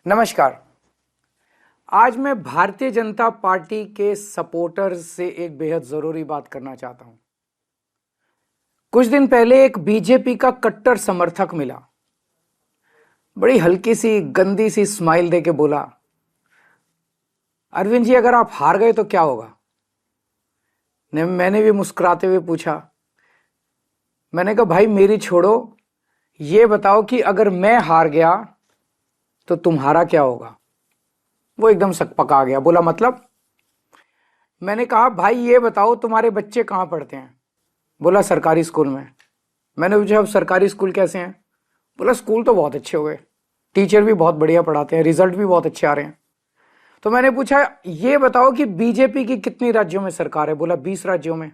नमस्कार। आज मैं भारतीय जनता पार्टी के सपोर्टर्स से एक बेहद जरूरी बात करना चाहता हूं। कुछ दिन पहले एक बीजेपी का कट्टर समर्थक मिला, बड़ी हल्की सी गंदी सी स्माइल देके बोला, अरविंद जी अगर आप हार गए तो क्या होगा। मैंने भी मुस्कुराते हुए पूछा, मैंने कहा भाई मेरी छोड़ो, ये बताओ कि अगर मैं हार गया तो तुम्हारा क्या होगा। वो एकदम सकपका गया, बोला मतलब। मैंने कहा भाई ये बताओ तुम्हारे बच्चे कहां पढ़ते हैं। बोला सरकारी स्कूल में। मैंने पूछा अब सरकारी स्कूल कैसे हैं। बोला स्कूल तो बहुत अच्छे हो गए, टीचर भी बहुत बढ़िया पढ़ाते हैं, रिजल्ट भी बहुत अच्छे आ रहे हैं। तो मैंने पूछा ये बताओ कि बीजेपी की कितनी राज्यों में सरकार है। बोला 20 राज्यों में।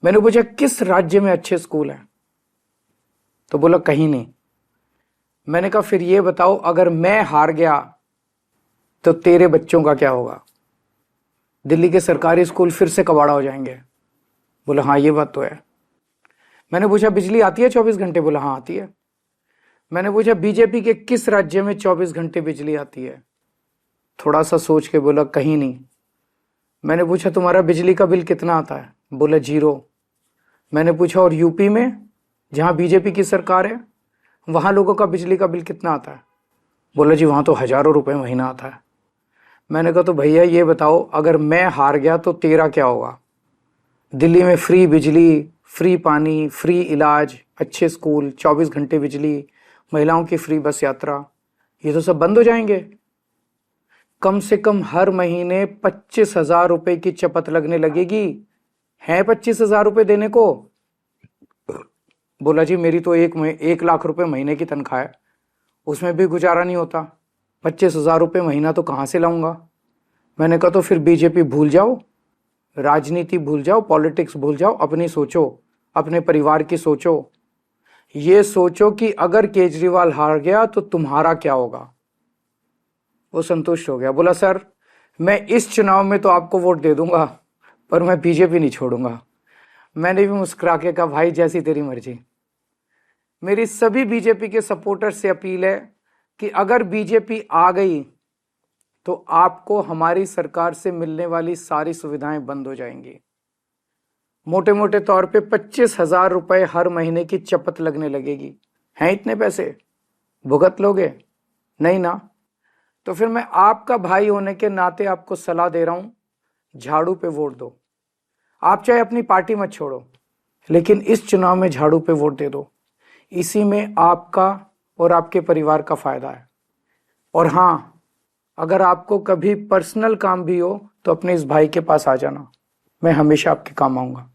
मैंने पूछा किस राज्य में अच्छे स्कूल हैं, तो बोला कहीं नहीं। मैंने कहा फिर ये बताओ अगर मैं हार गया तो तेरे बच्चों का क्या होगा। दिल्ली के सरकारी स्कूल फिर से कबाड़ा हो जाएंगे। बोला हाँ ये बात तो है। मैंने पूछा बिजली आती है 24 घंटे। बोला हाँ आती है। मैंने पूछा बीजेपी के किस राज्य में 24 घंटे बिजली आती है। थोड़ा सा सोच के बोला कहीं नहीं। मैंने पूछा तुम्हारा बिजली का बिल कितना आता है। बोला 0। मैंने पूछा और यूपी में जहां बीजेपी की सरकार है वहां लोगों का बिजली का बिल कितना आता है। बोला जी वहां तो हजारों रुपए महीना आता है। मैंने कहा तो भैया ये बताओ अगर मैं हार गया तो तेरा क्या होगा। दिल्ली में फ्री बिजली, फ्री पानी, फ्री इलाज, अच्छे स्कूल, 24 घंटे बिजली, महिलाओं की फ्री बस यात्रा, ये तो सब बंद हो जाएंगे। कम से कम हर महीने 25,000 रुपए की चपत लगने लगेगी। है 25,000 रुपए देने को। बोला जी मेरी तो 1 लाख रुपए महीने की तनख्वाह है, उसमें भी गुजारा नहीं होता, 25,000 रुपये महीना तो कहाँ से लाऊंगा। मैंने कहा तो फिर बीजेपी भूल जाओ, राजनीति भूल जाओ, पॉलिटिक्स भूल जाओ, अपनी सोचो, अपने परिवार की सोचो। ये सोचो कि अगर केजरीवाल हार गया तो तुम्हारा क्या होगा। वो संतुष्ट हो गया, बोला सर मैं इस चुनाव में तो आपको वोट दे दूंगा पर मैं बीजेपी नहीं छोड़ूंगा। मैंने भी मुस्कुरा के कहा भाई जैसी तेरी मर्जी। मेरी सभी बीजेपी के सपोर्टर से अपील है कि अगर बीजेपी आ गई तो आपको हमारी सरकार से मिलने वाली सारी सुविधाएं बंद हो जाएंगी। मोटे मोटे तौर पे 25,000 रुपए हर महीने की चपत लगने लगेगी। हैं इतने पैसे, भुगत लोगे? नहीं ना। तो फिर मैं आपका भाई होने के नाते आपको सलाह दे रहा हूं, झाड़ू पे वोट दो। आप चाहे अपनी पार्टी मत छोड़ो, लेकिन इस चुनाव में झाड़ू पे वोट दे दो। इसी में आपका और आपके परिवार का फायदा है। और हां, अगर आपको कभी पर्सनल काम भी हो तो अपने इस भाई के पास आ जाना, मैं हमेशा आपके काम आऊंगा।